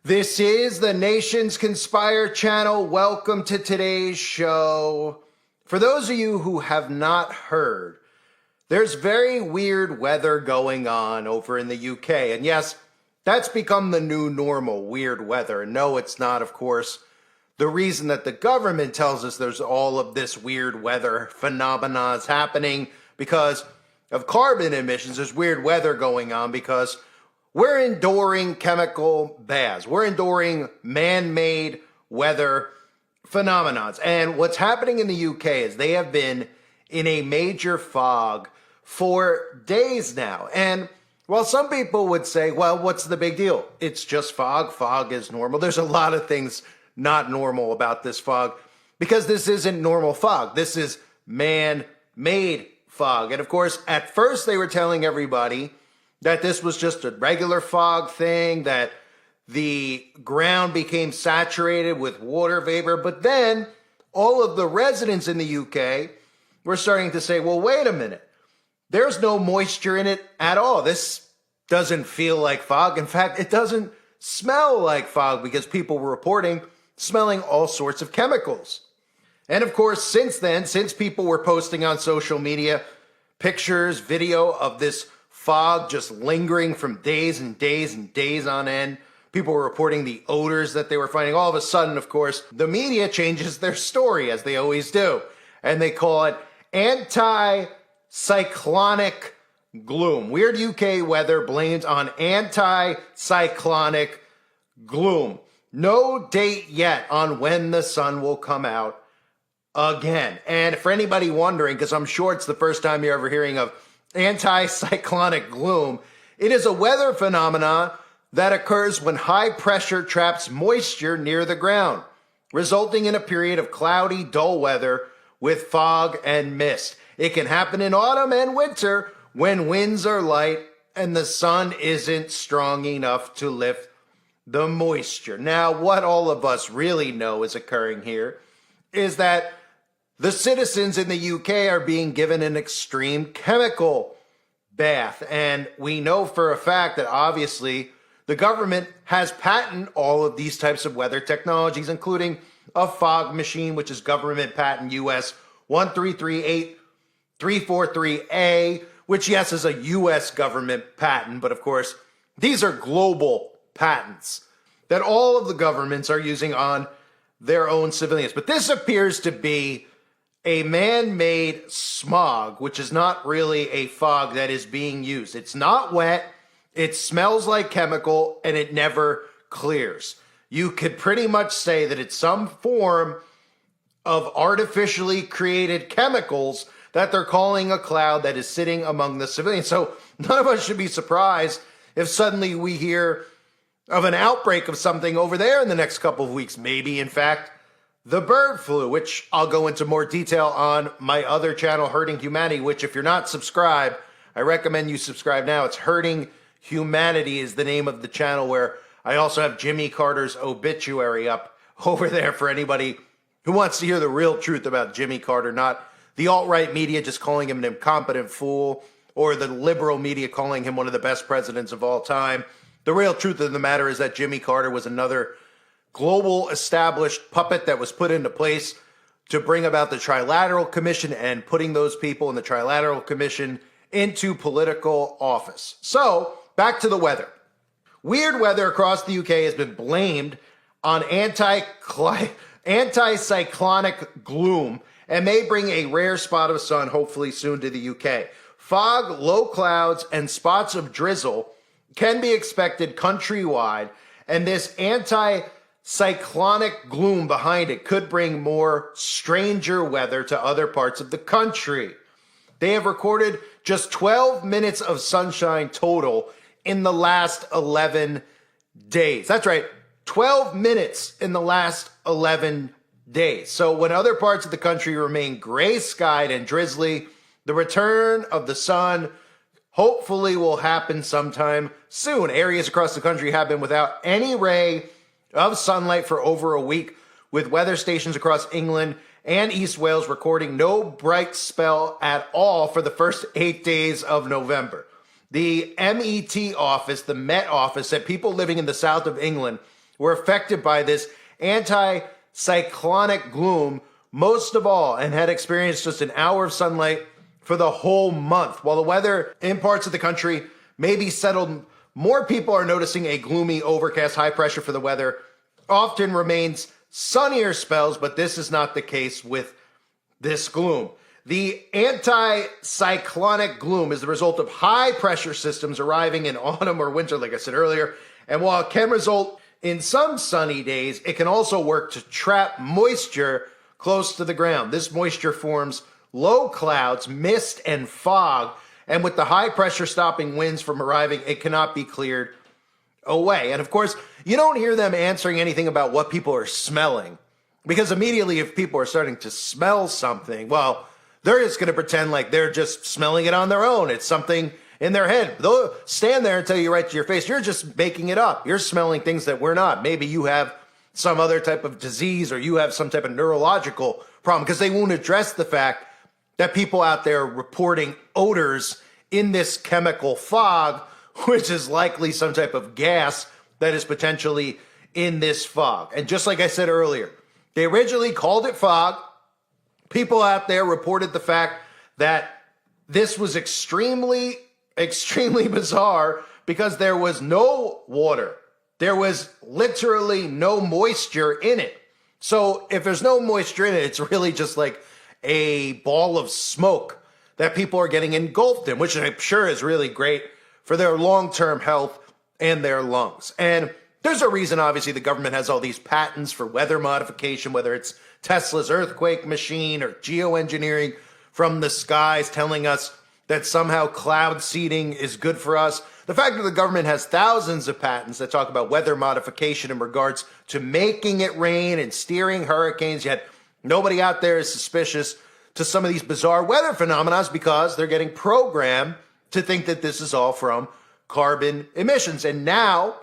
This is the Nations Conspire channel. Welcome to today's show. For those of you who have not heard, there's very weird weather going on over in the UK. And yes, that's become the new normal, weird weather. And no, it's not, of course, the reason that the government tells us there's all of this weird weather phenomena is happening because of carbon emissions. There's weird weather going on because we're enduring chemical baths. We're enduring man-made weather phenomenons. And what's happening in the UK is they have been in a major fog for days now. And while some people would say, well, what's the big deal? It's just fog. Fog is normal. There's a lot of things not normal about this fog because this isn't normal fog. This is man-made fog. And of course, at first they were telling everybody that this was just a regular fog thing, that the ground became saturated with water vapor. But then all of the residents in the UK were starting to say, well, wait a minute. There's no moisture in it at all. This doesn't feel like fog. In fact, it doesn't smell like fog because people were reporting smelling all sorts of chemicals. And of course, since then, since people were posting on social media pictures, video of this fog just lingering from days and days and days on end. People were reporting the odors that they were finding. All of a sudden, of course, the media changes their story, as they always do. And they call it anti-cyclonic gloom. Weird UK weather blamed on anti-cyclonic gloom. No date yet on when the sun will come out again. And for anybody wondering, because I'm sure it's the first time you're ever hearing of anti-cyclonic gloom, it is a weather phenomenon that occurs when high pressure traps moisture near the ground, resulting in a period of cloudy, dull weather with fog and mist. It can happen in autumn and winter when winds are light and the sun isn't strong enough to lift the moisture. Now, what all of us really know is occurring here is that the citizens in the UK are being given an extreme chemical bath. And we know for a fact that obviously the government has patented all of these types of weather technologies, including a fog machine, which is government patent US 1338343A, which, yes, is a US government patent. But of course, these are global patents that all of the governments are using on their own civilians. But this appears to be a man-made smog, which is not really a fog that is being used. It's not wet, it smells like chemical, and it never clears. You could pretty much say that it's some form of artificially created chemicals that they're calling a cloud that is sitting among the civilians. So none of us should be surprised if suddenly we hear of an outbreak of something over there in the next couple of weeks. Maybe, in fact, the bird flu, which I'll go into more detail on my other channel, Hurting Humanity, which if you're not subscribed, I recommend you subscribe now. It's Hurting Humanity is the name of the channel, where I also have Jimmy Carter's obituary up over there for anybody who wants to hear the real truth about Jimmy Carter, not the alt-right media just calling him an incompetent fool or the liberal media calling him one of the best presidents of all time. The real truth of the matter is that Jimmy Carter was another global established puppet that was put into place to bring about the Trilateral Commission and putting those people in the Trilateral Commission into political office. So, back to the weather. Weird weather across the UK has been blamed on anti-cyclonic gloom and may bring a rare spot of sun hopefully soon to the UK. Fog, low clouds, and spots of drizzle can be expected countrywide, and this anti-cyclonic gloom behind it could bring more stranger weather to other parts of the country. They have recorded just 12 minutes of sunshine total in the last 11 days. That's right, 12 minutes in the last 11 days. So when other parts of the country remain gray-skied and drizzly, the return of the sun hopefully will happen sometime soon. Areas across the country have been without any ray of sunlight for over a week, with weather stations across England and East Wales recording no bright spell at all for the first 8 days of November. The Met office said people living in the south of England were affected by this anti-cyclonic gloom most of all and had experienced just an hour of sunlight for the whole month. While the weather in parts of the country may be settled, more people are noticing a gloomy, overcast, high pressure for the weather often remains sunnier spells, but this is not the case with this gloom. The anti-cyclonic gloom is the result of high pressure systems arriving in autumn or winter, like I said earlier. And while it can result in some sunny days, it can also work to trap moisture close to the ground. This moisture forms low clouds, mist, and fog. And with the high pressure stopping winds from arriving, it cannot be cleared away. And of course, you don't hear them answering anything about what people are smelling. Because immediately if people are starting to smell something, well, they're just going to pretend like they're just smelling it on their own. It's something in their head. They'll stand there and tell you right to your face, you're just making it up. You're smelling things that we're not. Maybe you have some other type of disease or you have some type of neurological problem, because they won't address the fact that people out there are reporting odors in this chemical fog, which is likely some type of gas that is potentially in this fog. And just like I said earlier, they originally called it fog. People out there reported the fact that this was extremely bizarre because there was no water. There was literally no moisture in it. So if there's no moisture in it, it's really just like a ball of smoke that people are getting engulfed in, which I'm sure is really great for their long-term health and their lungs. And there's a reason, obviously, the government has all these patents for weather modification, whether it's Tesla's earthquake machine or geoengineering from the skies telling us that somehow cloud seeding is good for us. The fact that the government has thousands of patents that talk about weather modification in regards to making it rain and steering hurricanes, yet nobody out there is suspicious to some of these bizarre weather phenomena because they're getting programmed to think that this is all from carbon emissions. And now,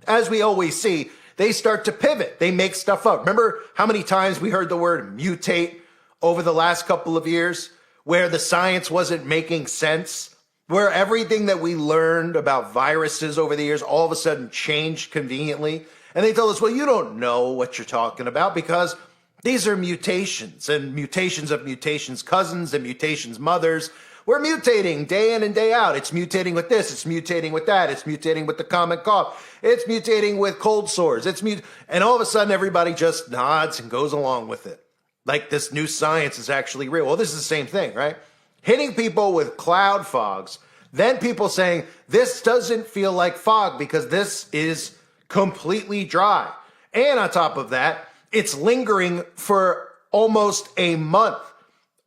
as we always see, they start to pivot. They make stuff up. Remember how many times we heard the word mutate over the last couple of years, where the science wasn't making sense, where everything that we learned about viruses over the years all of a sudden changed conveniently. And they told us, well, you don't know what you're talking about because these are mutations and mutations of mutations cousins and mutations mothers. We're mutating day in and day out. It's mutating with this. It's mutating with that. It's mutating with the common cough. It's mutating with cold sores. And all of a sudden, everybody just nods and goes along with it. Like this new science is actually real. Well, this is the same thing, right? Hitting people with cloud fogs. Then people saying, this doesn't feel like fog because this is completely dry. And on top of that, it's lingering for almost a month.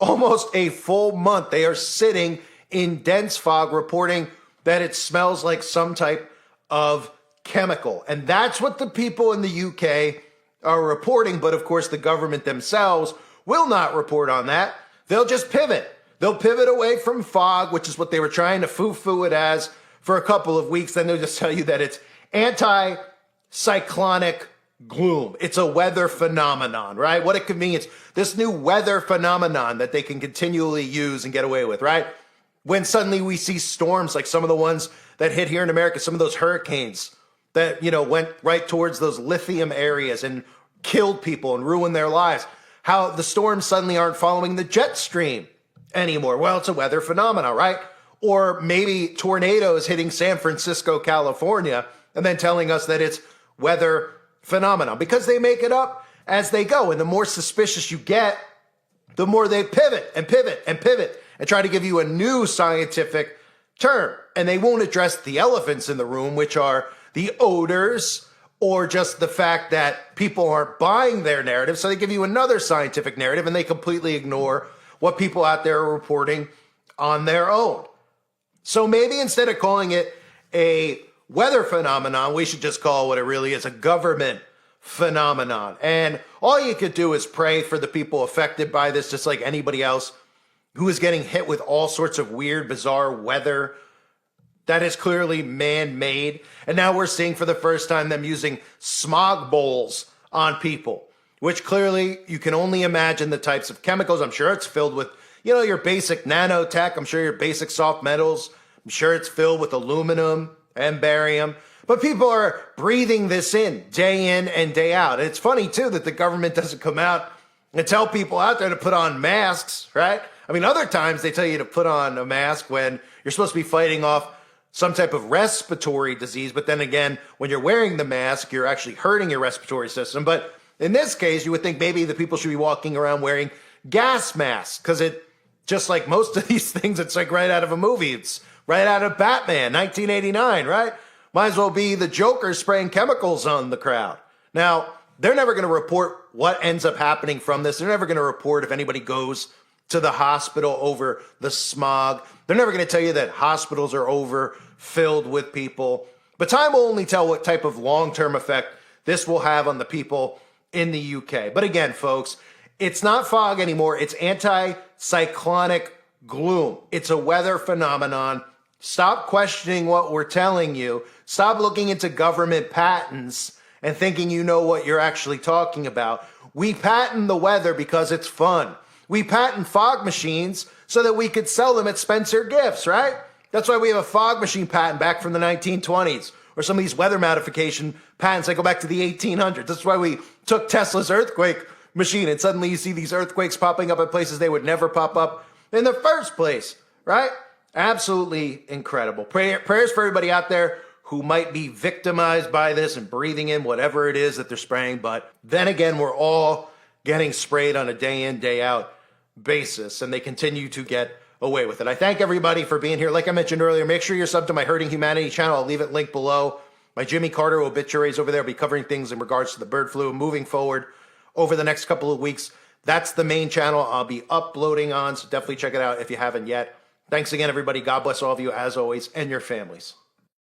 Almost a full month. They are sitting in dense fog, reporting that it smells like some type of chemical. And that's what the people in the UK are reporting. But of course, the government themselves will not report on that. They'll just pivot. They'll pivot away from fog, which is what they were trying to foo-foo it as for a couple of weeks. Then they'll just tell you that it's anti-cyclonic gloom. It's a weather phenomenon, right? What a convenience. This new weather phenomenon that they can continually use and get away with, right? When suddenly we see storms like some of the ones that hit here in America, some of those hurricanes that, went right towards those lithium areas and killed people and ruined their lives. How the storms suddenly aren't following the jet stream anymore. Well, it's a weather phenomenon, right? Or maybe tornadoes hitting San Francisco, California, and then telling us that it's weather phenomenon, because they make it up as they go. And the more suspicious you get, the more they pivot and pivot and pivot and try to give you a new scientific term. And they won't address the elephants in the room, which are the odors or just the fact that people aren't buying their narrative. So they give you another scientific narrative and they completely ignore what people out there are reporting on their own. So maybe instead of calling it a weather phenomenon, we should just call it what it really is, a government phenomenon. And all you could do is pray for the people affected by this, just like anybody else who is getting hit with all sorts of weird, bizarre weather that is clearly man-made. And now we're seeing for the first time them using smog bowls on people, which clearly you can only imagine the types of chemicals. I'm sure it's filled with, your basic nanotech. I'm sure your basic soft metals. I'm sure it's filled with aluminum and barium. But people are breathing this in and day out. And it's funny, too, that the government doesn't come out and tell people out there to put on masks, right? I mean, other times they tell you to put on a mask when you're supposed to be fighting off some type of respiratory disease. But then again, when you're wearing the mask, you're actually hurting your respiratory system. But in this case, you would think maybe the people should be walking around wearing gas masks, because it, just like most of these things, it's like right out of a movie. It's right out of Batman, 1989, right? Might as well be the Joker spraying chemicals on the crowd. Now, they're never going to report what ends up happening from this. They're never going to report if anybody goes to the hospital over the smog. They're never going to tell you that hospitals are overfilled with people. But time will only tell what type of long-term effect this will have on the people in the UK. But again, folks, it's not fog anymore. It's anticyclonic gloom. It's a weather phenomenon. Stop questioning what we're telling you. Stop looking into government patents and thinking you know what you're actually talking about. We patent the weather because it's fun. We patent fog machines so that we could sell them at Spencer Gifts, right? That's why we have a fog machine patent back from the 1920s, or some of these weather modification patents that go back to the 1800s. That's why we took Tesla's earthquake machine, and suddenly you see these earthquakes popping up at places they would never pop up in the first place, right? Absolutely incredible. Prayers for everybody out there who might be victimized by this and breathing in whatever it is that they're spraying. But then again, we're all getting sprayed on a day in, day out basis, and they continue to get away with it. I thank everybody for being here. Like I mentioned earlier, make sure you're subbed to my Hurting Humanity channel. I'll leave it linked below. My Jimmy Carter obituaries over there. I'll be covering things in regards to the bird flu moving forward over the next couple of weeks. That's the main channel I'll be uploading on, so definitely check it out if you haven't yet. Thanks again, everybody. God bless all of you, as always, and your families.